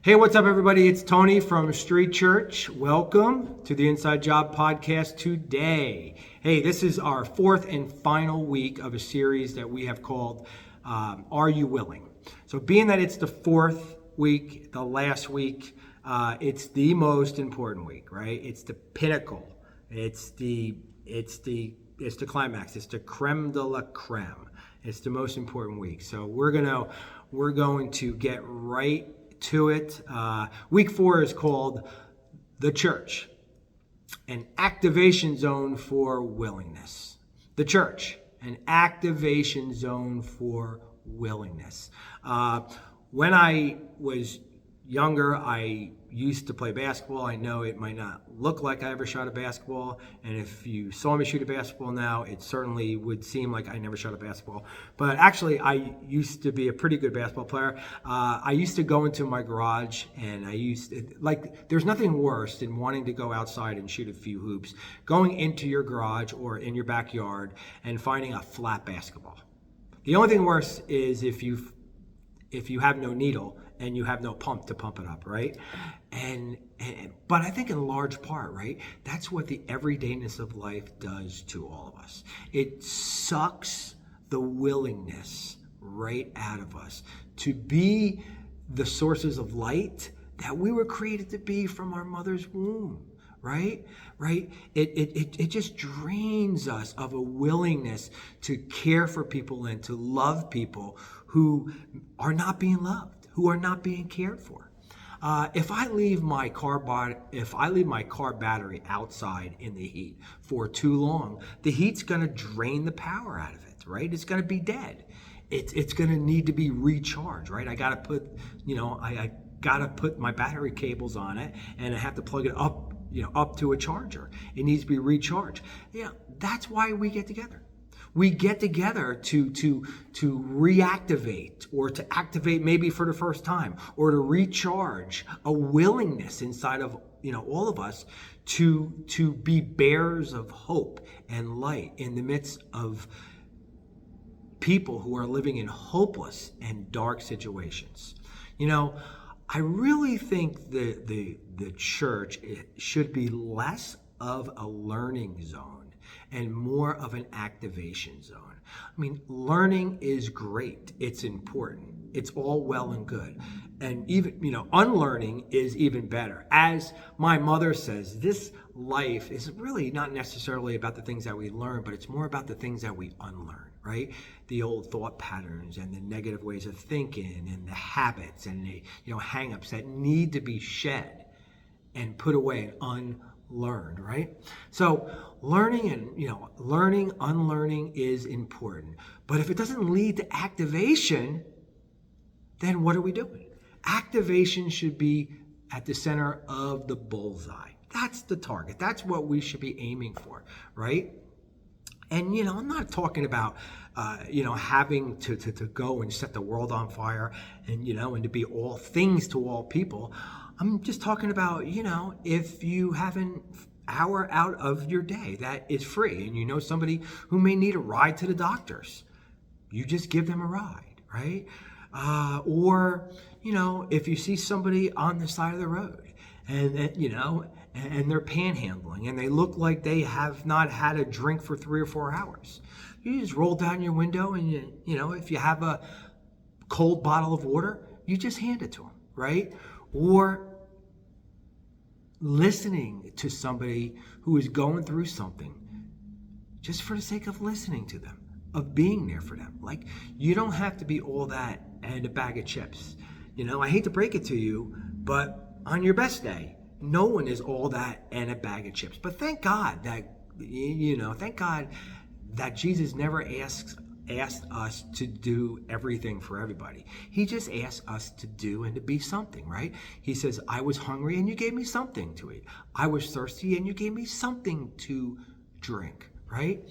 Hey, what's up, everybody? It's Tony from Street Church. Welcome to the Inside Job Podcast today. Hey, this is our fourth and final week of a series that we have called Are You Willing? So being that it's the fourth week, the last week, it's the most important week, right? It's the pinnacle. It's the climax. It's the creme de la creme. It's the most important week. So we're going to get right to it. Week 4 is called The Church, an activation zone for willingness. The church, an activation zone for willingness. When I was younger, I used to play basketball. I know it might not look like I ever shot a basketball, and if you saw me shoot a basketball now, it certainly would seem like I never shot a basketball. But actually, I used to be a pretty good basketball player. I used to go into my garage, and there's nothing worse than wanting to go outside and shoot a few hoops, going into your garage or in your backyard and finding a flat basketball. The only thing worse is if you have no needle and you have no pump to pump it up, right? But I think in large part, right, that's what the everydayness of life does to all of us. It sucks the willingness right out of us to be the sources of light that we were created to be from our mother's womb, right? It just drains us of a willingness to care for people and to love people who are not being loved, who are not being cared for. If I leave my car battery outside in the heat for too long, the heat's going to drain the power out of it, right? It's going to be dead. It's going to need to be recharged, right? I got to put my battery cables on it, and I have to plug it up to a charger. It needs to be recharged. Yeah, that's why we get together. We get together to reactivate, or to activate maybe for the first time, or to recharge a willingness inside of all of us to be bearers of hope and light in the midst of people who are living in hopeless and dark situations. I really think the church should be less of a learning zone and more of an activation zone. I mean, learning is great. It's important. It's all well and good. And even, unlearning is even better. As my mother says, this life is really not necessarily about the things that we learn, but it's more about the things that we unlearn, right? The old thought patterns and the negative ways of thinking and the habits and the, hang-ups that need to be shed and put away and unlearned, right? So learning and unlearning is important. But if it doesn't lead to activation, then what are we doing? Activation should be at the center of the bullseye. That's the target. That's what we should be aiming for, right? And I'm not talking about having to go and set the world on fire and to be all things to all people. I'm just talking about, if you have an hour out of your day that is free and somebody who may need a ride to the doctors, you just give them a ride, right? Or if you see somebody on the side of the road and they're panhandling and they look like they have not had a drink for 3 or 4 hours, you just roll down your window and if you have a cold bottle of water, you just hand it to them, right? Or listening to somebody who is going through something just for the sake of listening to them, of being there for them. Like, you don't have to be all that and a bag of chips. I hate to break it to you, but on your best day, no one is all that and a bag of chips. But thank God that Jesus never asked us to do everything for everybody. He just asks us to do and to be something, right? He says, I was hungry and you gave me something to eat. I was thirsty and you gave me something to drink, right?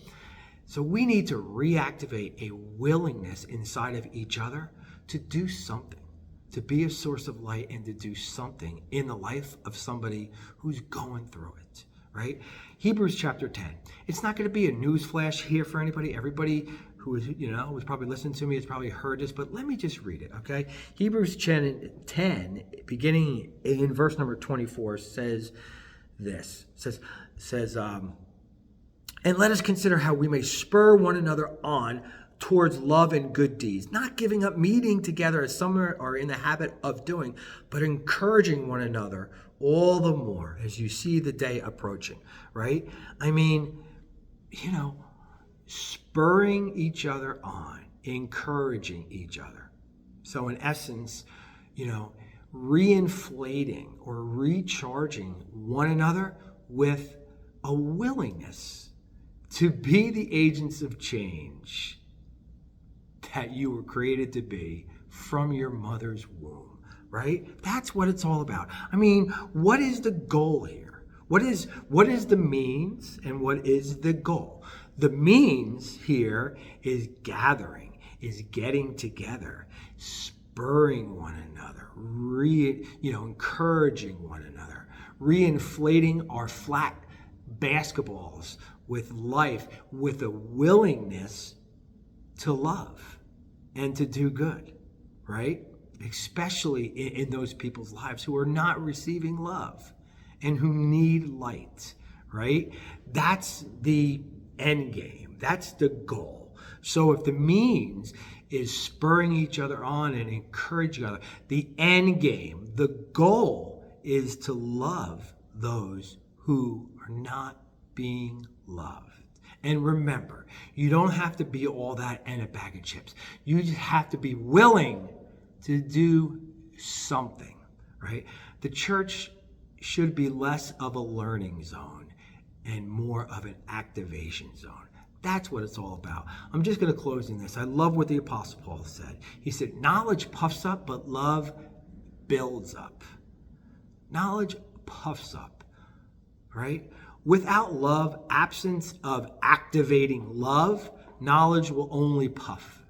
So we need to reactivate a willingness inside of each other to do something, to be a source of light and to do something in the life of somebody who's going through it, right? Hebrews chapter 10. It's not going to be a news flash here for anybody. Everybody who is, who's probably listening to me has probably heard this, but let me just read it, okay? Hebrews 10 beginning in verse number 24, says this. Says, and let us consider how we may spur one another on towards love and good deeds, not giving up meeting together as some are in the habit of doing, but encouraging one another all the more as you see the day approaching, right? I mean, spurring each other on, encouraging each other. So in essence, reinflating or recharging one another with a willingness to be the agents of change that you were created to be from your mother's womb, right? That's what it's all about. I mean, what is the goal here? What is the means and what is the goal? The means here is gathering, is getting together, spurring one another, encouraging one another, reinflating our flat basketballs with life, with a willingness to love and to do good, right? Especially in those people's lives who are not receiving love and who need light, right? That's the end game. That's the goal. So if the means is spurring each other on and encouraging each other, the end game, the goal is to love those who are not being loved. And remember, you don't have to be all that and a bag of chips. You just have to be willing to do something, right? The church should be less of a learning zone and more of an activation zone. That's what it's all about. I'm just going to close in this. I love what the Apostle Paul said. He said, knowledge puffs up, but love builds up. Knowledge puffs up, right? Without love, absence of activating love, knowledge will only puff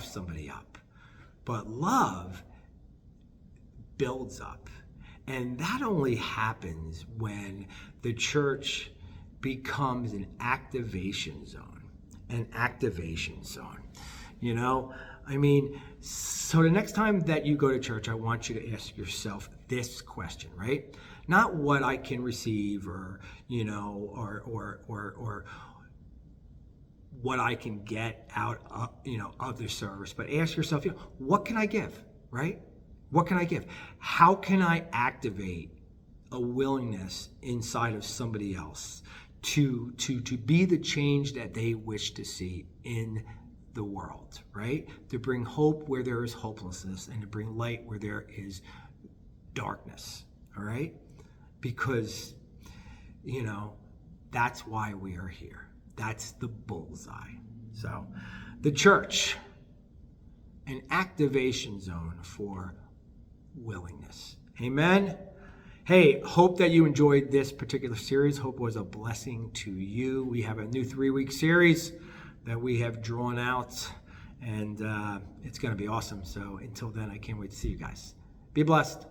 somebody up. But love builds up. And that only happens when the church becomes an activation zone. So the next time that you go to church, I want you to ask yourself this question, right? Not what I can receive or what I can get out of the service, but ask yourself, what can I give, right? What can I give? How can I activate a willingness inside of somebody else to be the change that they wish to see in the world, right? To bring hope where there is hopelessness and to bring light where there is darkness, all right? Because, that's why we are here. That's the bullseye. So, the church, an activation zone for willingness. Amen? Hey, hope that you enjoyed this particular series. Hope it was a blessing to you. We have a new 3-week series that we have drawn out, and it's going to be awesome. So until then, I can't wait to see you guys. Be blessed.